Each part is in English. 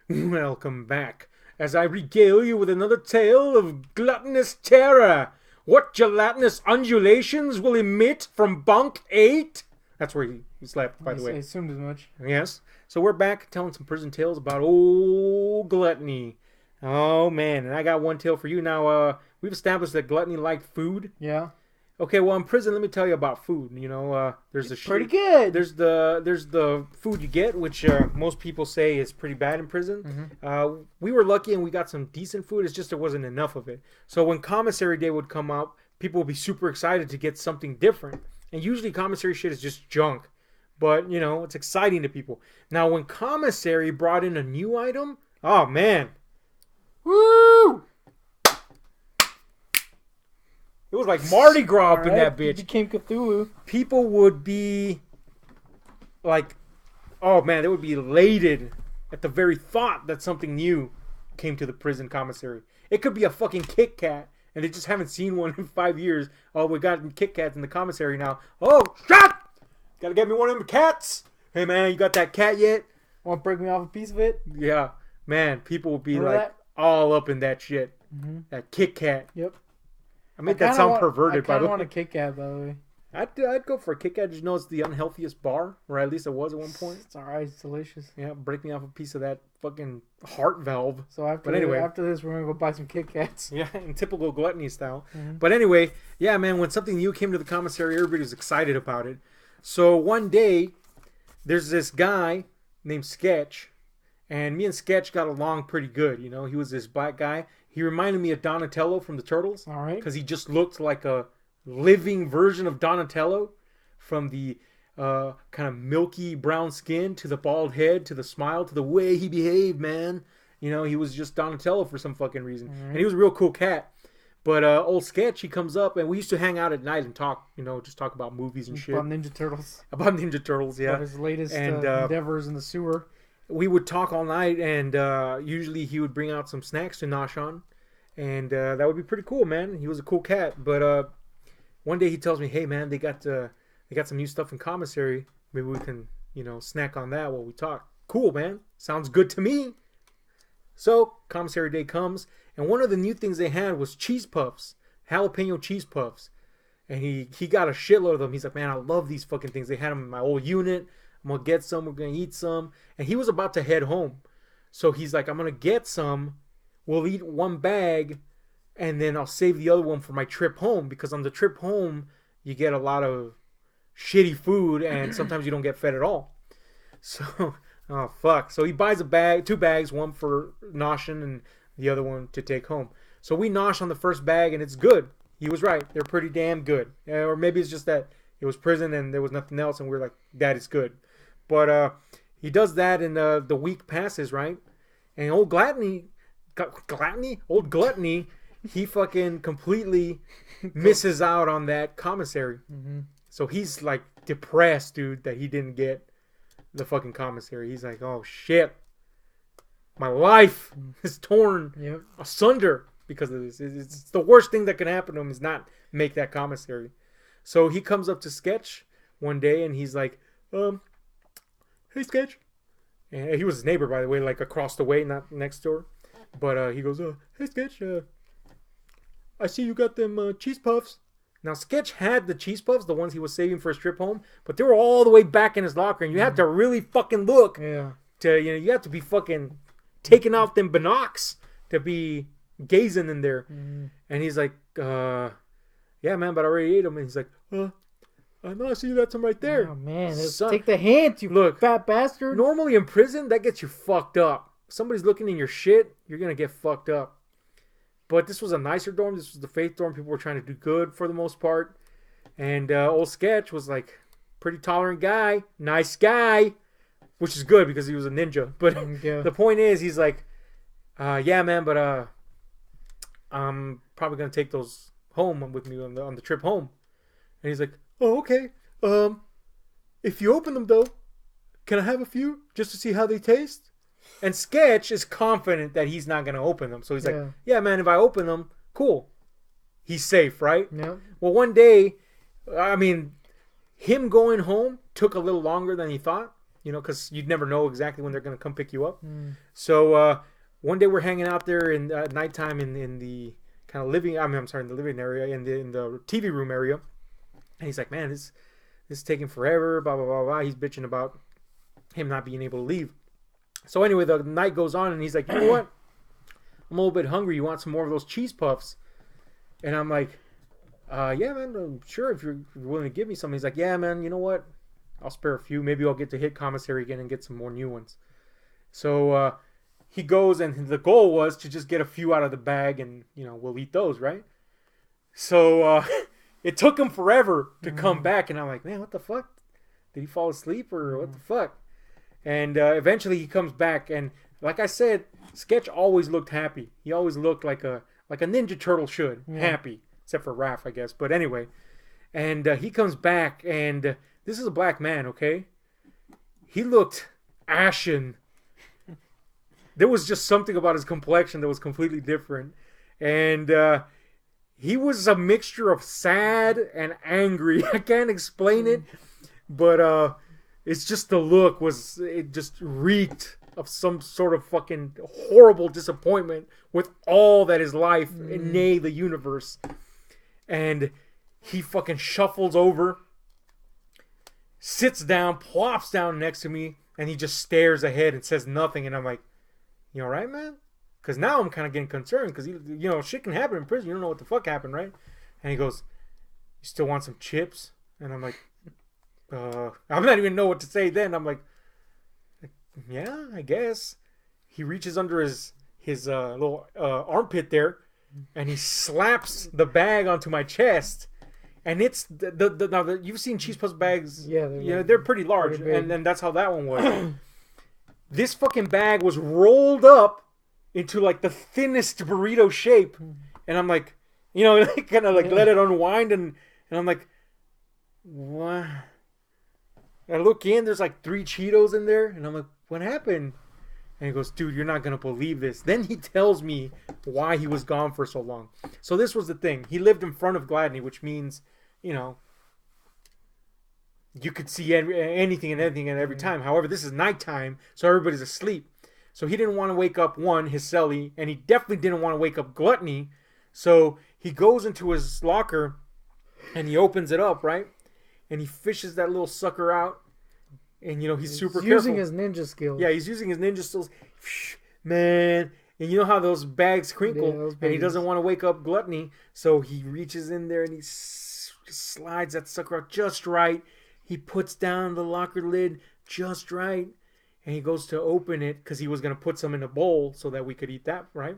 Welcome back, as I regale you with another tale of gluttonous terror. What gelatinous undulations will emit from bunk 8? That's where he slept, by the way. I assumed as much. Yes. So we're back telling some prison tales about old Gluttony. Oh, man. And I got one tale for you. Now, we've established that Gluttony liked food. Yeah. Okay, well, in prison, let me tell you about food. You know, there's the pretty good. There's the food you get, which most people say is pretty bad in prison. Mm-hmm. We were lucky and we got some decent food. It's just there wasn't enough of it. So when commissary day would come up, people would be super excited to get something different. And usually commissary shit is just junk, but you know it's exciting to people. Now when commissary brought in a new item, oh man, woo! It was like Mardi Gras up in that bitch. It became Cthulhu. People would be like, oh man, they would be elated at the very thought that something new came to the prison commissary. It could be a fucking Kit Kat, and they just haven't seen one in 5 years. Oh, we got Kit Kats in the commissary now. Oh, shut! Gotta get me one of them cats. Hey man, you got that cat yet? Want to break me off a piece of it? Yeah, man, people would be Remember like that? all up in that shit. Mm-hmm. That Kit Kat. Yep. I made that sound perverted, by the way. I want a Kit Kat, by the way. I'd go for a Kit Kat. Just know it's the unhealthiest bar, or at least it was at one point. It's alright. It's delicious. Yeah, break me off a piece of that fucking heart valve. So after this, we're gonna go buy some Kit Kats. Yeah, in typical Gluttony style. Mm-hmm. But anyway, yeah, man, when something new came to the commissary, everybody was excited about it. So one day, there's this guy named Sketch, and me and Sketch got along pretty good. You know, he was this black guy. He reminded me of Donatello from the Turtles. All right. Because he just looked like a living version of Donatello, from the kind of milky brown skin to the bald head to the smile to the way he behaved, man. You know, he was just Donatello for some fucking reason. Right. And he was a real cool cat. But old Sketch, he comes up, and we used to hang out at night and talk, you know, just talk about movies and shit. About Ninja Turtles. About Ninja Turtles, yeah. About his latest endeavors in the sewer. We would talk all night, and usually he would bring out some snacks to nosh on. And that would be pretty cool, man. He was a cool cat. But one day he tells me, hey, man, they got some new stuff in commissary. Maybe we can, you know, snack on that while we talk. Cool, man. Sounds good to me. So commissary day comes, and one of the new things they had was cheese puffs, jalapeno cheese puffs. And he got a shitload of them. He's like, man, I love these fucking things. They had them in my old unit. I'm going to get some. We're going to eat some. And he was about to head home. So he's like, I'm going to get some. We'll eat one bag, and then I'll save the other one for my trip home. Because on the trip home, you get a lot of shitty food, and sometimes you don't get fed at all. So, oh, fuck. So he buys two bags, one for noshing and the other one to take home. So we nosh on the first bag, and it's good. He was right. They're pretty damn good. Or maybe it's just that it was prison and there was nothing else, and we were like, that is good. But he does that, and the week passes, right? And old Gluttony, he fucking completely misses out on that commissary. Mm-hmm. So he's like depressed, dude, that he didn't get the fucking commissary. He's like, oh shit, my life is torn asunder because of this. It's the worst thing that can happen to him is not make that commissary. So he comes up to Sketch one day, and he's like, hey Sketch. And he was his neighbor, by the way, like across the way, not next door. But he goes, hey Sketch, I see you got them cheese puffs. Now Sketch had the cheese puffs, the ones he was saving for his trip home, but they were all the way back in his locker, and you have to really fucking look. Yeah. You have to be fucking taking off them binocs to be gazing in there. Mm-hmm. And he's like, yeah, man, but I already ate them. And he's like, I know, I see you got some right there. Oh man, Son, take the hint, you look, fat bastard. Normally in prison, that gets you fucked up. Somebody's looking in your shit, you're gonna get fucked up. But this was a nicer dorm. This was the faith dorm. People were trying to do good for the most part. And old Sketch was like pretty tolerant guy, nice guy, which is good because he was a ninja. But the point is, he's like, yeah, man, but I'm probably gonna take those home with me on the trip home. And he's like, oh, okay. If you open them though, can I have a few just to see how they taste? And Sketch is confident that he's not going to open them. So he's like, yeah, man, if I open them, cool. He's safe, right? Yeah. Well, one day, I mean, him going home took a little longer than he thought. you know, because you'd never know exactly when they're going to come pick you up. So one day we're hanging out there at nighttime in the kind of living, in the living area, in the TV room area. And he's like, man, this is taking forever, blah, blah, blah, blah. He's bitching about him not being able to leave. So anyway, the night goes on, and he's like, you know what? I'm a little bit hungry. You want some more of those cheese puffs? And I'm like, yeah, man, I'm sure if you're willing to give me some. He's like, yeah, man, you know what? I'll spare a few. Maybe I'll get to hit commissary again and get some more new ones. So he goes, and the goal was to just get a few out of the bag, and, you know, we'll eat those, right? So it took him forever to come back, and I'm like, man, what the fuck? Did he fall asleep, or what the fuck? And eventually he comes back, and like I said, Sketch always looked happy. He always looked like a Ninja Turtle should, happy, except for Raph, I guess. But anyway, and he comes back, and this is a black man, okay? He looked ashen. There was just something about his complexion that was completely different, and he was a mixture of sad and angry. I can't explain it, but it's just the look it just reeked of some sort of fucking horrible disappointment with all that is life, and nay, the universe. And he fucking shuffles over, sits down, plops down next to me, and he just stares ahead and says nothing. And I'm like, you all right, man? Because now I'm kind of getting concerned, because, you know, shit can happen in prison. You don't know what the fuck happened, right? And he goes, you still want some chips? And I'm like, I'm not even know what to say then. I'm like, yeah, I guess. He reaches under his little armpit there, and he slaps the bag onto my chest. And it's now you've seen cheese puff bags. Yeah, they're pretty large, and that's how that one was. This fucking bag was rolled up into like the thinnest burrito shape, and I'm like, you know, kind of like let it unwind, and I'm like, what? I look in, there's like 3 Cheetos in there, and I'm like, what happened? And he goes, dude, you're not going to believe this. Then he tells me why he was gone for so long. So this was the thing. He lived in front of Gluttony, which means, you know, you could see anything and everything at every time. However, this is nighttime, so everybody's asleep. So he didn't want to wake up, his cellie, and he definitely didn't want to wake up Gluttony. So he goes into his locker, and he opens it up, right? And he fishes that little sucker out. And, you know, he's super careful. Using his ninja skills. Yeah, he's using his ninja skills. Man. And you know how those bags crinkle, and he doesn't want to wake up Gluttony. So he reaches in there, and he slides that sucker out just right. He puts down the locker lid just right. And he goes to open it, because he was going to put some in a bowl so that we could eat that, right?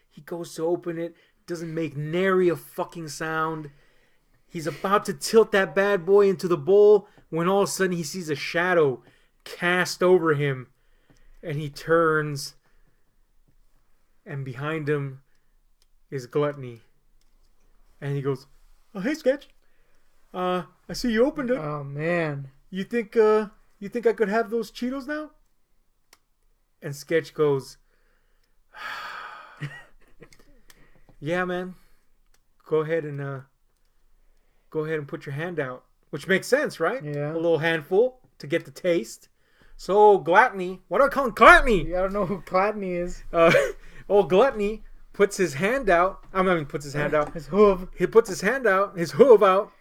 He goes to open it. Doesn't make nary a fucking sound. He's about to tilt that bad boy into the bowl when all of a sudden he sees a shadow cast over him. And he turns. And behind him is Gluttony. And he goes, oh, hey, Sketch. I see you opened it. Oh, man. You think I could have those Cheetos now? And Sketch goes, yeah, man. Go ahead and put your hand out. Which makes sense, right? Yeah. A little handful to get the taste. So Gluttony, what do I call him? Gluttony! Yeah, I don't know who Gluttony is. Gluttony puts his hand out. Puts his hand out. His hoof. He puts his hoof out,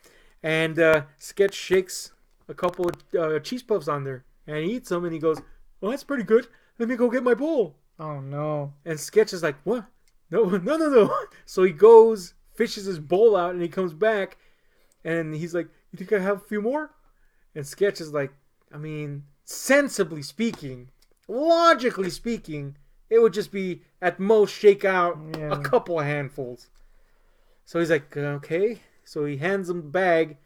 and Sketch shakes a couple of cheese puffs on there, and he eats them, and he goes, well, that's pretty good. Let me go get my bowl. Oh, no. And Sketch is like, what? No. So he goes, fishes his bowl out, and he comes back, and he's like, you think I have a few more? And Sketch is like, I mean, sensibly speaking, logically speaking, it would just be at most shake out a couple of handfuls. So he's like, okay. So he hands him the bag.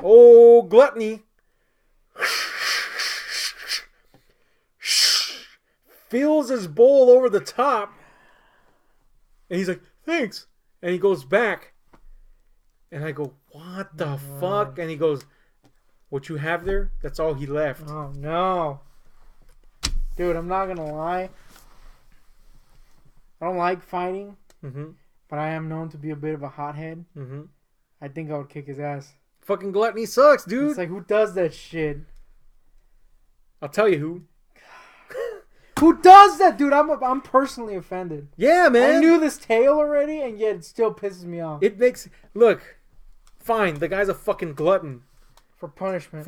Oh, Gluttony fills his bowl over the top. And he's like, thanks. And he goes back. And I go, what the fuck? And he goes, what you have there? That's all he left. Oh, no. Dude, I'm not going to lie. I don't like fighting. But I am known to be a bit of a hothead. I think I would kick his ass. Fucking Gluttony sucks, dude. It's like, who does that shit? I'll tell you who. Who does that, dude? I'm personally offended. Yeah, man. I knew this tale already, and yet it still pisses me off. It makes... Look, fine, the guy's a fucking glutton. For punishment.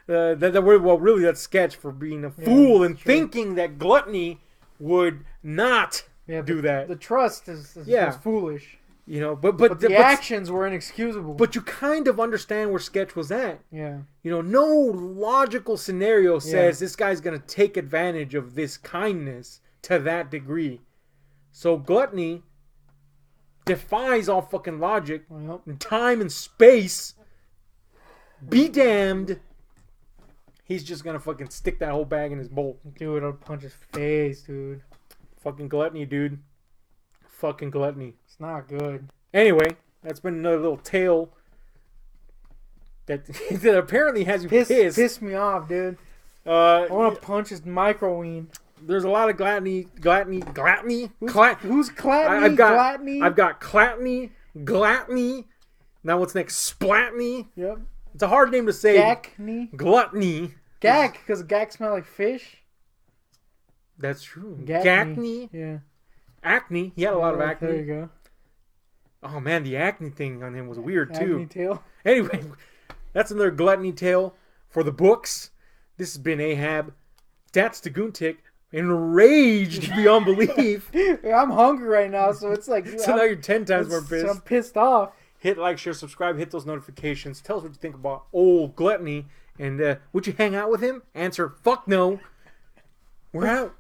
Well, really, that's Sketch for being a fool and thinking that Gluttony would not do that. The trust is foolish. You know, but the actions were inexcusable. But you kind of understand where Sketch was at. Yeah. You know, no logical scenario says this guy's going to take advantage of this kindness to that degree. So Gluttony defies all fucking logic, and time and space. Be damned. He's just going to fucking stick that whole bag in his bowl. Dude, I'll punch his face, dude. Fucking Gluttony, dude. Fucking Gluttony. It's not good. Anyway, that's been another little tale that apparently has you pissed. Pissed me off, dude. I want to punch his microween. There's a lot of gluttony. Who's Gluttony? I've got Gluttony, Gluttony. Now what's next? Splatney. Yep. It's a hard name to say. Gluttony. Gluttony. Gack, because gack smell like fish. That's true. Gackney. Yeah. Acne. He had a lot of acne. There you go. Oh man, the acne thing on him was weird too. Acne tail. Anyway, that's another Gluttony tale for the books. This has been Ahab. That's the Goontick. Enraged beyond belief. I'm hungry right now, so it's like... So now you're 10 times more pissed. I'm pissed off. Hit like, share, subscribe, hit those notifications. Tell us what you think about old Gluttony. And would you hang out with him? Answer, fuck no. We're out.